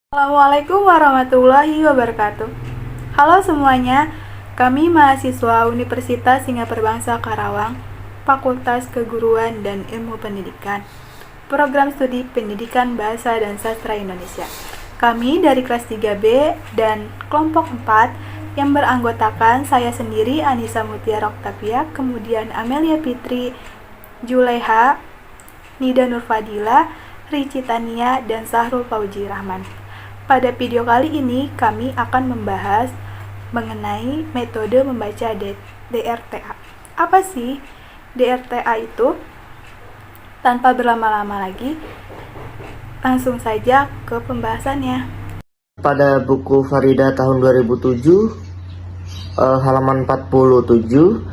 Assalamualaikum warahmatullahi wabarakatuh. Halo semuanya, kami mahasiswa Universitas Singapura Bangsa Karawang, Fakultas Keguruan dan Ilmu Pendidikan, Program Studi Pendidikan Bahasa dan Sastra Indonesia. Kami dari kelas 3B dan kelompok 4 yang beranggotakan saya sendiri Anissa Mutiara Oktavia, kemudian Amelia Fitri, Juleha, Nida Nurfadila, Rici Tania, dan Sahrul Fauzi Rahman. Pada video kali ini kami akan membahas mengenai metode membaca DRTA. Apa sih DRTA itu? Tanpa berlama-lama lagi, langsung saja ke pembahasannya. Pada buku Farida tahun 2007, halaman 47,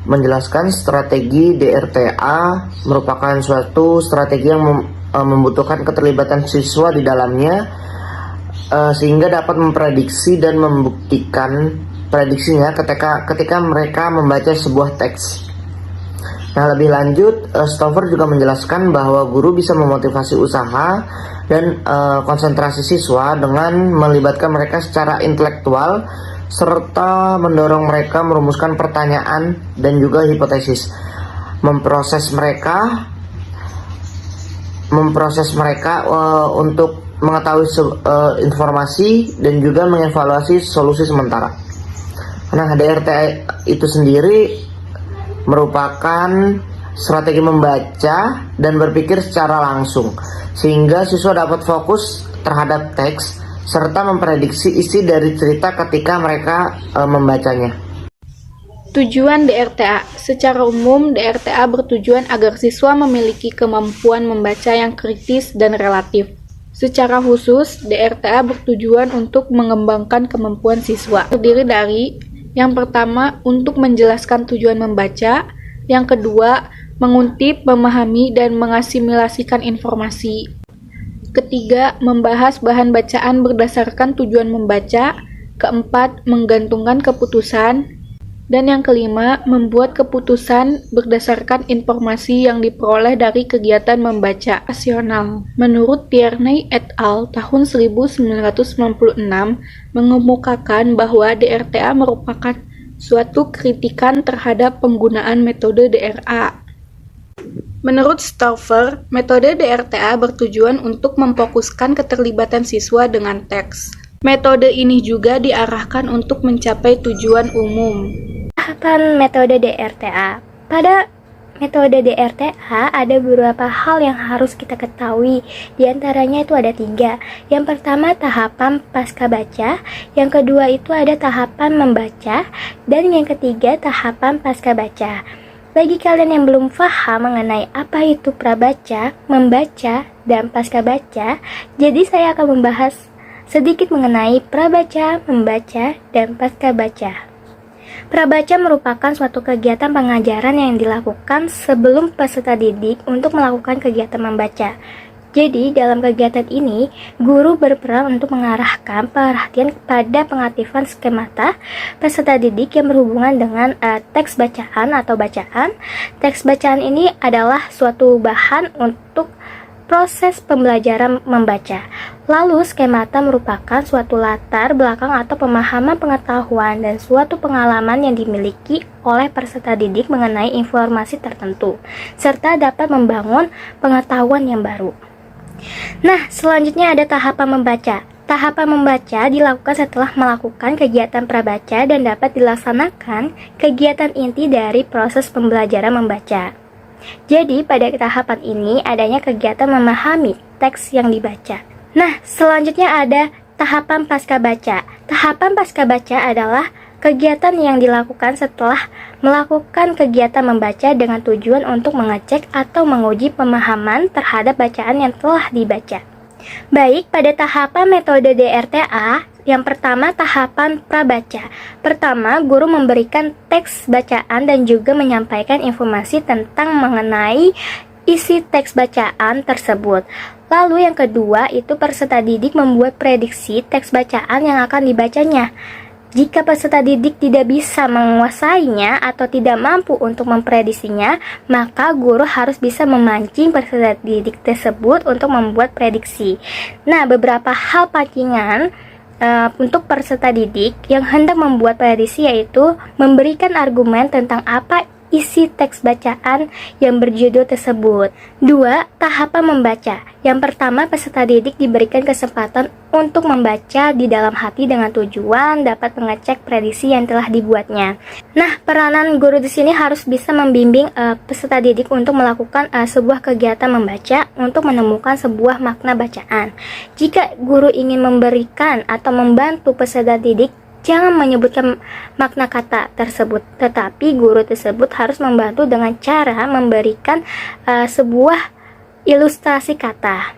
menjelaskan strategi DRTA merupakan suatu strategi yang membutuhkan keterlibatan siswa di dalamnya, sehingga dapat memprediksi dan membuktikan prediksinya ketika mereka membaca sebuah teks. Nah, lebih lanjut, Stover juga menjelaskan bahwa guru bisa memotivasi usaha dan konsentrasi siswa dengan melibatkan mereka secara intelektual serta mendorong mereka merumuskan pertanyaan dan juga hipotesis, memproses mereka untuk mengetahui informasi dan juga mengevaluasi solusi sementara. Nah, DRTA itu sendiri merupakan strategi membaca dan berpikir secara langsung, sehingga siswa dapat fokus terhadap teks serta memprediksi isi dari cerita ketika mereka membacanya. Tujuan DRTA. Secara umum, DRTA bertujuan agar siswa memiliki kemampuan membaca yang kritis dan relatif. Secara khusus, DRTA bertujuan untuk mengembangkan kemampuan siswa. Terdiri dari, yang pertama, untuk menjelaskan tujuan membaca, yang kedua, menguntip, memahami, dan mengasimilasikan informasi. Ketiga, membahas bahan bacaan berdasarkan tujuan membaca. Keempat, menggantungkan keputusan. Dan yang kelima, membuat keputusan berdasarkan informasi yang diperoleh dari kegiatan membaca rasional. Menurut Tierney et al. Tahun 1996 mengemukakan bahwa DRTA merupakan suatu kritikan terhadap penggunaan metode DRA. Menurut Stover, metode DRTA bertujuan untuk memfokuskan keterlibatan siswa dengan teks. Metode ini juga diarahkan untuk mencapai tujuan umum. Tahapan metode DRTA. Pada metode DRTA ada beberapa hal yang harus kita ketahui. Di antaranya itu ada 3. Yang pertama tahapan pasca baca, yang kedua itu ada tahapan membaca, dan yang ketiga tahapan pasca baca. Bagi kalian yang belum paham mengenai apa itu prabaca, membaca, dan pasca baca, jadi saya akan membahas sedikit mengenai prabaca, membaca, dan pasca baca. Prabaca merupakan suatu kegiatan pengajaran yang dilakukan sebelum peserta didik untuk melakukan kegiatan membaca. Jadi, dalam kegiatan ini, guru berperan untuk mengarahkan perhatian pada pengaktifan skemata peserta didik yang berhubungan dengan teks bacaan atau bacaan. Teks bacaan ini adalah suatu bahan untuk proses pembelajaran membaca. Lalu, skemata merupakan suatu latar belakang atau pemahaman pengetahuan dan suatu pengalaman yang dimiliki oleh peserta didik mengenai informasi tertentu, serta dapat membangun pengetahuan yang baru. Nah, selanjutnya ada tahapan membaca. Tahapan membaca dilakukan setelah melakukan kegiatan prabaca dan dapat dilaksanakan kegiatan inti dari proses pembelajaran membaca. Jadi, pada tahapan ini adanya kegiatan memahami teks yang dibaca. Nah, selanjutnya ada tahapan pasca baca. Tahapan pasca baca adalah kegiatan yang dilakukan setelah melakukan kegiatan membaca dengan tujuan untuk mengecek atau menguji pemahaman terhadap bacaan yang telah dibaca. Baik, pada tahapan metode DRTA, yang pertama tahapan prabaca. Pertama, guru memberikan teks bacaan dan juga menyampaikan informasi tentang mengenai isi teks bacaan tersebut. Lalu yang kedua itu peserta didik membuat prediksi teks bacaan yang akan dibacanya. Jika peserta didik tidak bisa menguasainya atau tidak mampu untuk memprediksinya, maka guru harus bisa memancing peserta didik tersebut untuk membuat prediksi. Nah, beberapa hal pancingan untuk peserta didik yang hendak membuat prediksi yaitu memberikan argumen tentang apa isi teks bacaan yang berjudul tersebut. 2. Tahapan membaca. Yang pertama, peserta didik diberikan kesempatan untuk membaca di dalam hati dengan tujuan dapat mengecek prediksi yang telah dibuatnya. Nah, peranan guru di sini harus bisa membimbing peserta didik untuk melakukan sebuah kegiatan membaca untuk menemukan sebuah makna bacaan. Jika guru ingin memberikan atau membantu peserta didik, jangan menyebutkan makna kata tersebut, tetapi guru tersebut harus membantu dengan cara memberikan sebuah ilustrasi kata.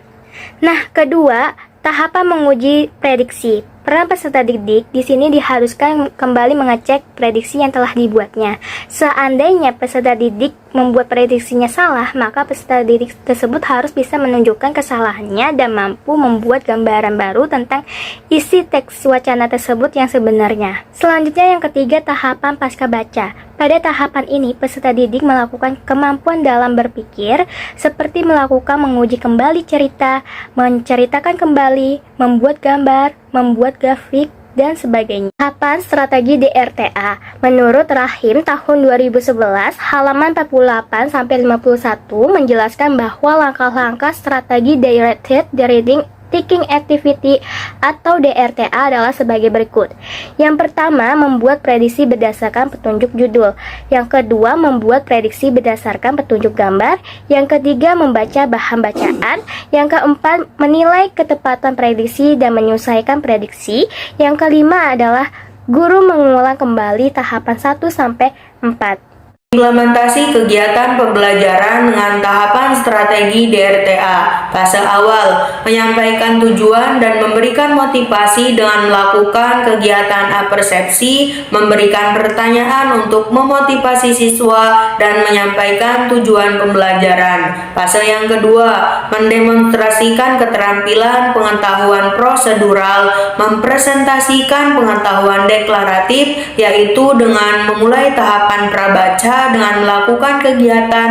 Nah, kedua, tahapan menguji prediksi. Peran peserta didik di sini diharuskan kembali mengecek prediksi yang telah dibuatnya. Seandainya peserta didik membuat prediksinya salah, maka peserta didik tersebut harus bisa menunjukkan kesalahannya dan mampu membuat gambaran baru tentang isi teks wacana tersebut yang sebenarnya. Selanjutnya yang ketiga, tahapan pasca baca. Pada tahapan ini, peserta didik melakukan kemampuan dalam berpikir, seperti melakukan menguji kembali cerita, menceritakan kembali, membuat gambar, membuat grafik, dan sebagainya. Tahapan strategi DRTA. Menurut Rahim tahun 2011, halaman 48-51 menjelaskan bahwa langkah-langkah strategi Directed Reading Thinking Activity atau DRTA adalah sebagai berikut. Yang pertama, membuat prediksi berdasarkan petunjuk judul. Yang kedua, membuat prediksi berdasarkan petunjuk gambar. Yang ketiga, membaca bahan bacaan. Yang keempat, menilai ketepatan prediksi dan menyesuaikan prediksi. Yang kelima adalah guru mengulang kembali tahapan 1 sampai 4. Implementasi kegiatan pembelajaran dengan tahapan strategi DRTA. Fase awal, menyampaikan tujuan dan memberikan motivasi dengan melakukan kegiatan apersepsi, memberikan pertanyaan untuk memotivasi siswa, dan menyampaikan tujuan pembelajaran. Fase yang kedua, mendemonstrasikan keterampilan pengetahuan prosedural, mempresentasikan pengetahuan deklaratif, yaitu dengan memulai tahapan prabaca dengan melakukan kegiatan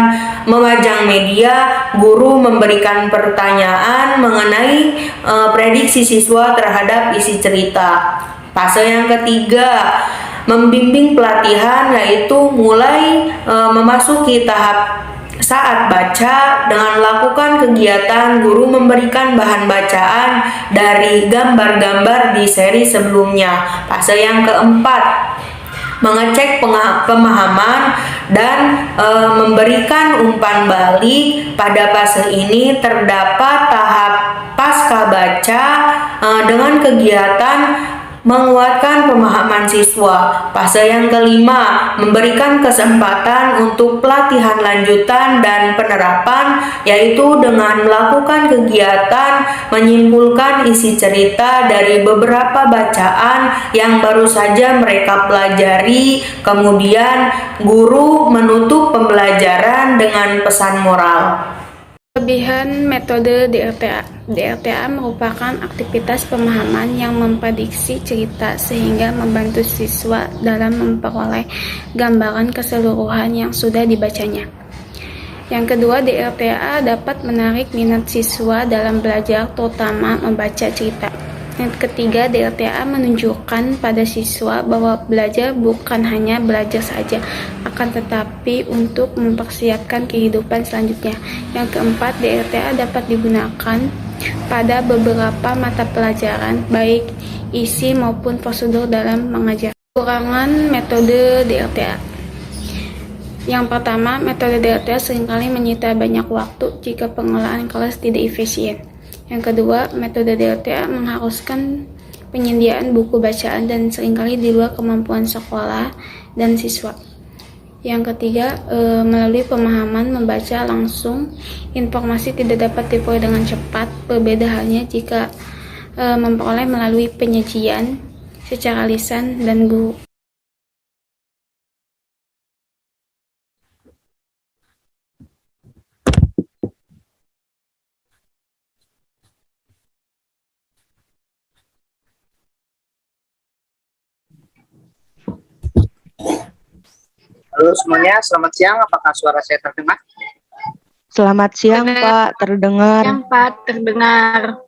memajang media. Guru memberikan pertanyaan mengenai prediksi siswa terhadap isi cerita. Fase yang ketiga, membimbing pelatihan, yaitu mulai memasuki tahap saat baca dengan melakukan kegiatan. Guru memberikan bahan bacaan dari gambar-gambar di seri sebelumnya. Fase yang keempat, mengecek pemahaman dan memberikan umpan balik. Pada fase ini terdapat tahap pasca baca dengan kegiatan menguatkan pemahaman siswa. Fase yang kelima, memberikan kesempatan untuk pelatihan lanjutan dan penerapan, yaitu dengan melakukan kegiatan menyimpulkan isi cerita dari beberapa bacaan yang baru saja mereka pelajari. Kemudian guru menutup pembelajaran dengan pesan moral. Kelebihan metode DRTA. DRTA merupakan aktivitas pemahaman yang memprediksi cerita sehingga membantu siswa dalam memperoleh gambaran keseluruhan yang sudah dibacanya. Yang kedua, DRTA dapat menarik minat siswa dalam belajar, terutama membaca cerita. Yang ketiga, DRTA menunjukkan pada siswa bahwa belajar bukan hanya belajar saja, akan tetapi untuk mempersiapkan kehidupan selanjutnya. Yang keempat, DRTA dapat digunakan pada beberapa mata pelajaran, baik isi maupun prosedur dalam mengajar. Kekurangan metode DRTA. Yang pertama, metode DRTA seringkali menyita banyak waktu jika pengelolaan kelas tidak efisien. Yang kedua, metode DRTA mengharuskan penyediaan buku bacaan dan seringkali di luar kemampuan sekolah dan siswa. Yang ketiga, melalui pemahaman membaca langsung, informasi tidak dapat diperoleh dengan cepat. Berbeda halnya jika memperoleh melalui penyajian secara lisan dan guru. Halo semuanya, selamat siang. Apakah suara saya terdengar? Selamat siang, Pak. Terdengar. Yang Pak terdengar.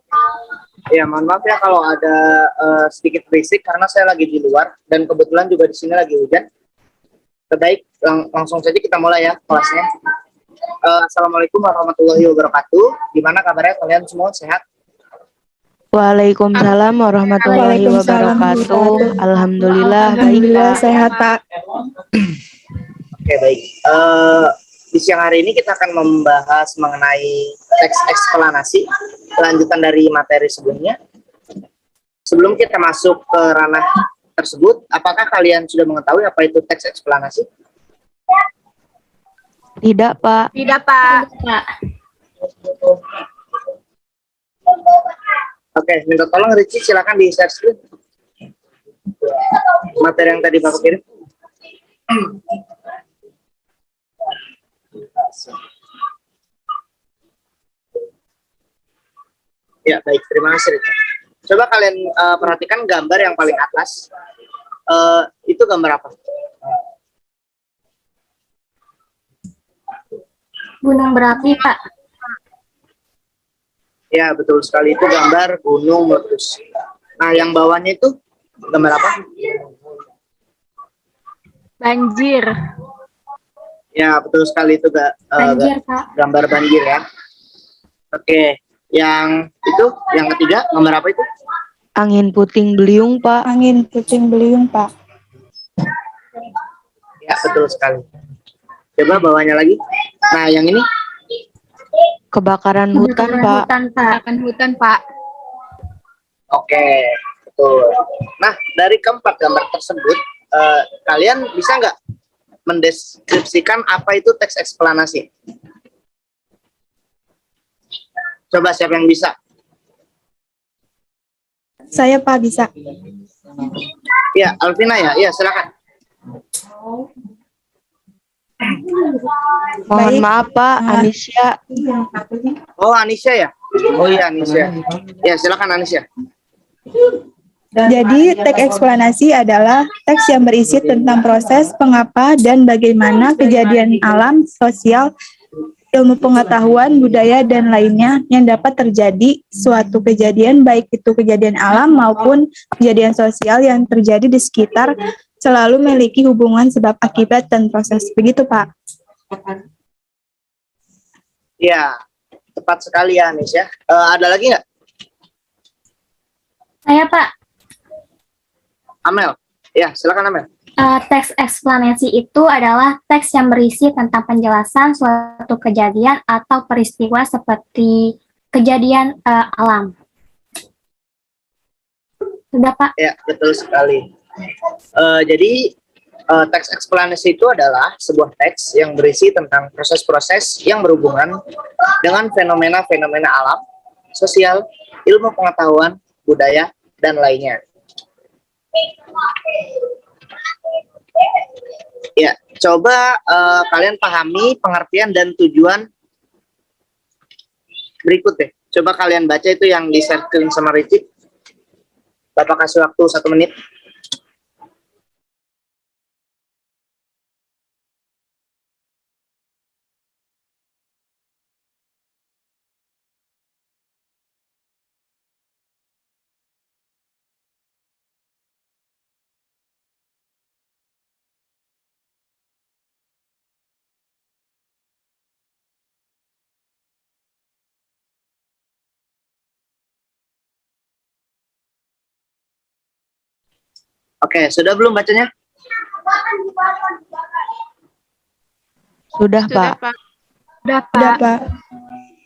Ya, mohon maaf ya kalau ada sedikit berisik karena saya lagi di luar dan kebetulan juga di sini lagi hujan. Baik, langsung saja kita mulai ya kelasnya. Assalamualaikum warahmatullahi wabarakatuh. Gimana kabarnya kalian semua, sehat? Waalaikumsalam warahmatullahi Waalaikumsalam wabarakatuh. Alhamdulillah, baik, Alhamdulillah Pak. sehat, Pak. Oke, baik. Di siang hari ini kita akan membahas mengenai teks eksplanasi, kelanjutan dari materi sebelumnya. Sebelum kita masuk ke ranah tersebut, apakah kalian sudah mengetahui apa itu teks eksplanasi? Tidak, Pak. Tidak, Pak. Oke, minta tolong Ricci, silakan di share screen materi yang tadi Bapak kirim. Ya, baik. Terima kasih, Ricci. Coba kalian perhatikan gambar yang paling atas. Itu gambar apa? Gunung berapi, Pak. Ya, betul sekali. Itu gambar gunung meletus. Nah, yang bawahnya itu gambar apa? Banjir. Ya, betul sekali. Itu Banjir, Pak. gambar banjir ya. Oke. Yang itu, yang ketiga, gambar apa itu? Angin puting beliung, Pak. Angin puting beliung, Pak. Ya, betul sekali. Coba bawahnya lagi. Nah, yang ini? Kebakaran hutan, Pak. Kebakaran hutan, Pak. Oke, betul. Nah, dari keempat gambar tersebut, kalian bisa nggak mendeskripsikan apa itu teks eksplanasi? Coba siapa yang bisa? Saya, Pak, bisa. Ya, Alvina ya. Ya, silakan. Mohon Baik. maaf, Pak. Anisya. Oh, Anisya ya? Oh iya, Anisya. Ya, silakan Anisya. Jadi, teks eksplanasi adalah teks yang berisi tentang proses, pengapa, dan bagaimana kejadian alam, sosial, ilmu pengetahuan, budaya, dan lainnya yang dapat terjadi suatu kejadian, baik itu kejadian alam maupun kejadian sosial yang terjadi di sekitar, selalu memiliki hubungan sebab akibat dan proses. Begitu, Pak. Ya, tepat sekali ya, Anisya. Ada lagi nggak? Saya, Pak. Amel? Ya, silakan Amel. Teks eksplanasi itu adalah teks yang berisi tentang penjelasan suatu kejadian atau peristiwa seperti kejadian alam. Sudah, Pak? Ya, betul sekali. Jadi, teks eksplanasi itu adalah sebuah teks yang berisi tentang proses-proses yang berhubungan dengan fenomena-fenomena alam, sosial, ilmu pengetahuan, budaya, dan lainnya. Ya, coba kalian pahami pengertian dan tujuan berikut deh. Coba kalian baca itu yang di-share screen sama Ricci. Bapak kasih waktu 1 menit. Oke, sudah belum bacanya? Sudah, Pak. Sudah, Sudah, Pak. Pak.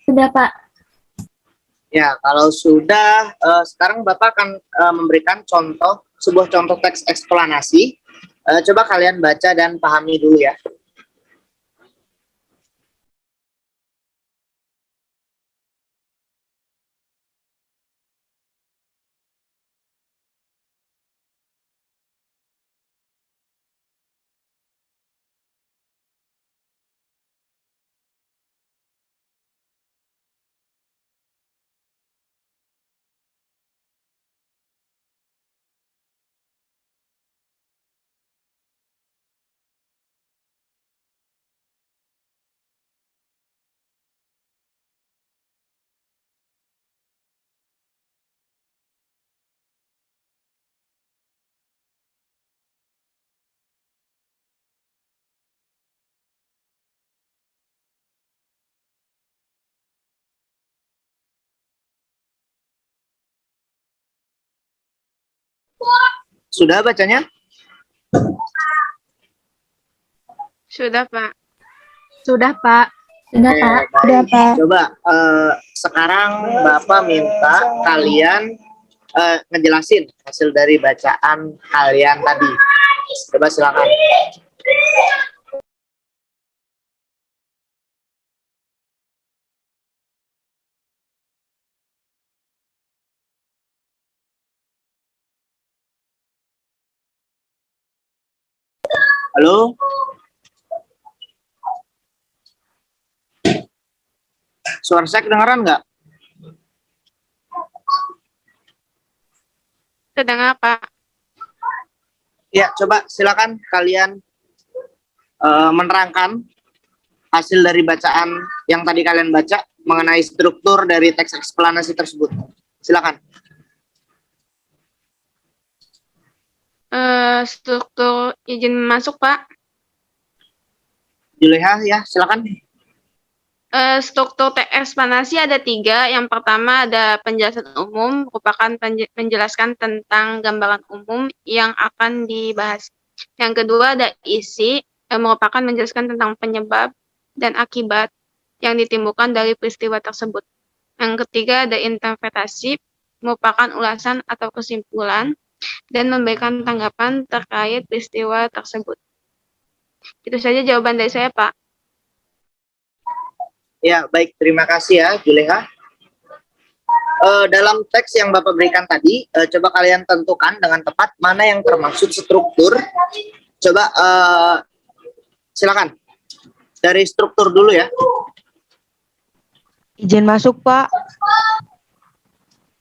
Sudah, Pak. Ya, kalau sudah, sekarang Bapak akan memberikan sebuah contoh teks eksplanasi. Coba kalian baca dan pahami dulu ya. Sudah bacanya? Sudah, Pak. Sudah, Pak. Sudah, Oke, Pak. baik. Sudah, Pak. Coba sekarang Bapak minta kalian ngejelasin hasil dari bacaan kalian tadi. Coba silakan. Halo? Suara saya kedengaran nggak? Terdengar, Pak. Ya, coba silakan kalian menerangkan hasil dari bacaan yang tadi kalian baca mengenai struktur dari teks eksplanasi tersebut. Silakan. Struktur izin masuk, Pak. Juleha, ya, silakan. Struktur teks eksplanasi ada 3. Yang pertama ada penjelasan umum, merupakan menjelaskan tentang gambaran umum yang akan dibahas. Yang kedua ada isi, merupakan menjelaskan tentang penyebab dan akibat yang ditimbulkan dari peristiwa tersebut. Yang ketiga ada interpretasi, merupakan ulasan atau kesimpulan, dan memberikan tanggapan terkait peristiwa tersebut. Itu saja jawaban dari saya, Pak. Ya, baik. Terima kasih ya, Juleha. Dalam teks yang Bapak berikan tadi, coba kalian tentukan dengan tepat mana yang termaksud struktur. Coba silakan. Dari struktur dulu ya. Izin masuk, Pak.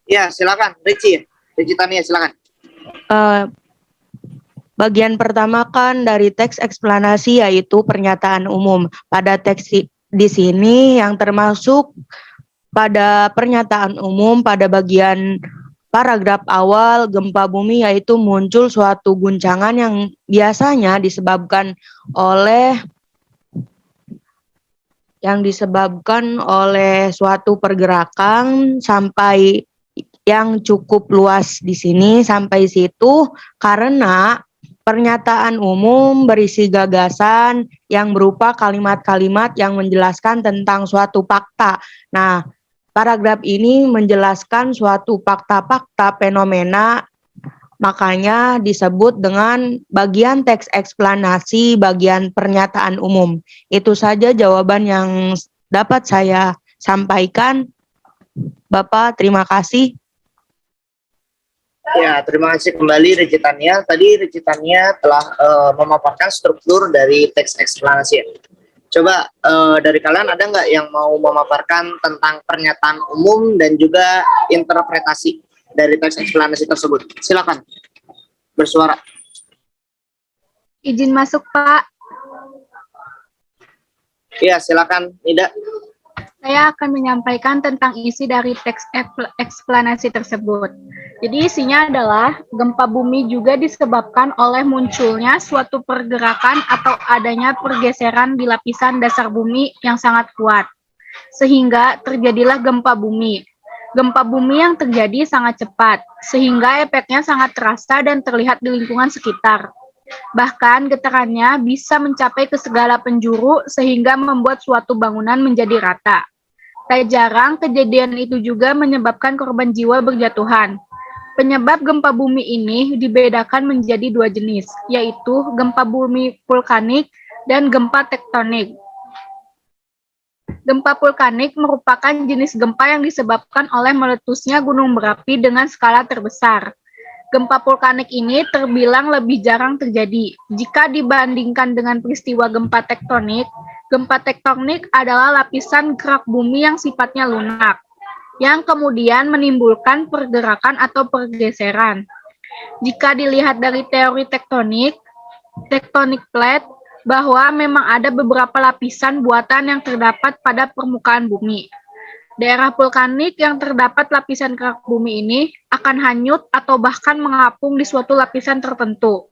Ya, silakan. Ricci Tania, silakan. Bagian pertama kan dari teks eksplanasi yaitu pernyataan umum. Pada teks di sini yang termasuk pada pernyataan umum pada bagian paragraf awal gempa bumi yaitu muncul suatu guncangan yang biasanya disebabkan oleh suatu pergerakan sampai yang cukup luas di sini sampai situ karena pernyataan umum berisi gagasan yang berupa kalimat-kalimat yang menjelaskan tentang suatu fakta. Nah, paragraf ini menjelaskan suatu fakta-fakta fenomena, makanya disebut dengan bagian teks eksplanasi, bagian pernyataan umum. Itu saja jawaban yang dapat saya sampaikan. Bapak, terima kasih. Ya, terima kasih kembali Ricci Tania. Tadi Ricci Tania telah memaparkan struktur dari teks eksplanasi. Coba dari kalian ada nggak yang mau memaparkan tentang pernyataan umum dan juga interpretasi dari teks eksplanasi tersebut? Silakan bersuara. Izin masuk, Pak. Ya, silakan Nida. Saya akan menyampaikan tentang isi dari teks eksplanasi tersebut. Jadi isinya adalah gempa bumi juga disebabkan oleh munculnya suatu pergerakan atau adanya pergeseran di lapisan dasar bumi yang sangat kuat. Sehingga terjadilah gempa bumi. Gempa bumi yang terjadi sangat cepat, sehingga efeknya sangat terasa dan terlihat di lingkungan sekitar. Bahkan getarannya bisa mencapai ke segala penjuru sehingga membuat suatu bangunan menjadi rata. Tak jarang kejadian itu juga menyebabkan korban jiwa berjatuhan. Penyebab gempa bumi ini dibedakan menjadi 2 jenis, yaitu gempa bumi vulkanik dan gempa tektonik. Gempa vulkanik merupakan jenis gempa yang disebabkan oleh meletusnya gunung berapi dengan skala terbesar. Gempa vulkanik ini terbilang lebih jarang terjadi. Jika dibandingkan dengan peristiwa gempa tektonik adalah lapisan gerak bumi yang sifatnya lunak, yang kemudian menimbulkan pergerakan atau pergeseran. Jika dilihat dari teori tektonik plate, bahwa memang ada beberapa lapisan buatan yang terdapat pada permukaan bumi. Daerah vulkanik yang terdapat lapisan kerak bumi ini akan hanyut atau bahkan mengapung di suatu lapisan tertentu.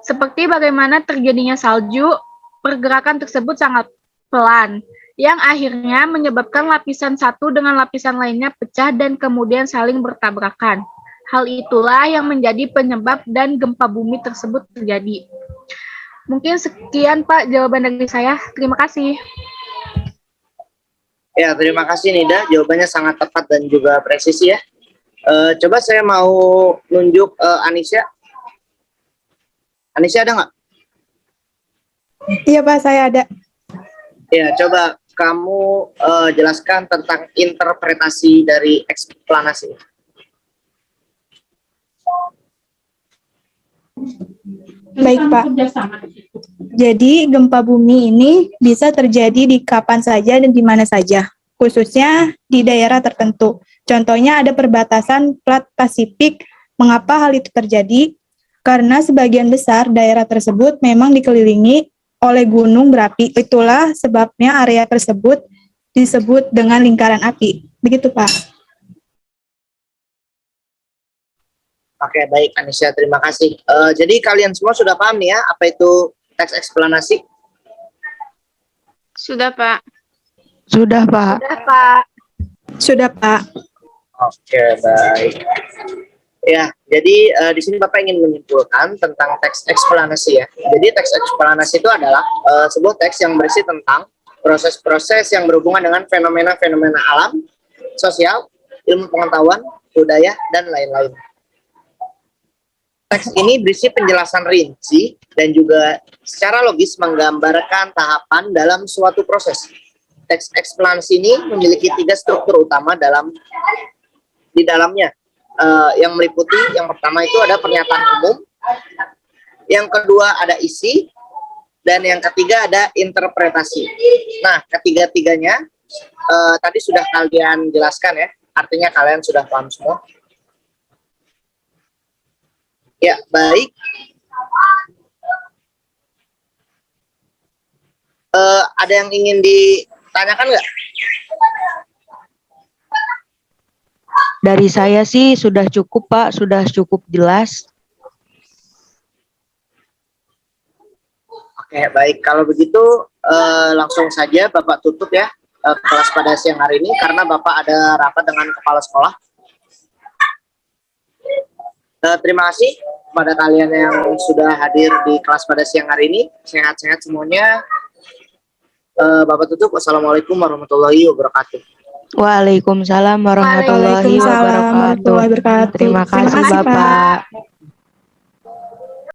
Seperti bagaimana terjadinya salju, pergerakan tersebut sangat pelan, yang akhirnya menyebabkan lapisan satu dengan lapisan lainnya pecah dan kemudian saling bertabrakan. Hal itulah yang menjadi penyebab dan gempa bumi tersebut terjadi. Mungkin sekian Pak jawaban dari saya. Terima kasih. Ya, terima kasih Nida. Jawabannya sangat tepat dan juga presisi ya. Coba saya mau nunjuk Anisya. Anisya ada nggak? Iya Pak, saya ada. Ya, coba kamu jelaskan tentang interpretasi dari eksplanasi. Baik Pak. Jadi gempa bumi ini bisa terjadi di kapan saja dan di mana saja, khususnya di daerah tertentu. Contohnya ada perbatasan Plat Pasifik. Mengapa hal itu terjadi? Karena sebagian besar daerah tersebut memang dikelilingi oleh gunung berapi. Itulah sebabnya area tersebut disebut dengan lingkaran api. Begitu Pak. Oke, baik Anisya, terima kasih. Jadi kalian semua sudah paham nih ya, apa itu teks eksplanasi? Sudah Pak. Sudah, Pak. Sudah Pak. Sudah Pak. Oke, baik. Ya, jadi di sini Bapak ingin menyimpulkan tentang teks eksplanasi ya. Jadi teks eksplanasi itu adalah sebuah teks yang berisi tentang proses-proses yang berhubungan dengan fenomena-fenomena alam, sosial, ilmu pengetahuan, budaya, dan lain-lain. Teks ini berisi penjelasan rinci dan juga secara logis menggambarkan tahapan dalam suatu proses. Teks eksplanasi ini memiliki 3 struktur utama di dalamnya, yang meliputi yang pertama itu ada pernyataan umum, yang kedua ada isi, dan yang ketiga ada interpretasi. Nah, ketiga-tiganya tadi sudah kalian jelaskan ya, artinya kalian sudah paham semua. Ya, baik. Ada yang ingin ditanyakan nggak? Dari saya sih sudah cukup, Pak. Sudah cukup jelas. Oke, baik. Kalau begitu langsung saja Bapak tutup ya kelas pada siang hari ini karena Bapak ada rapat dengan kepala sekolah. Terima kasih kepada kalian yang sudah hadir di kelas pada siang hari ini. Sehat-sehat semuanya. Bapak tutup. Wassalamualaikum warahmatullahi wabarakatuh. Waalaikumsalam warahmatullahi Waalaikumsalam warahmatullahi wabarakatuh. Terima kasih, Terima kasih, Pak. Bapak.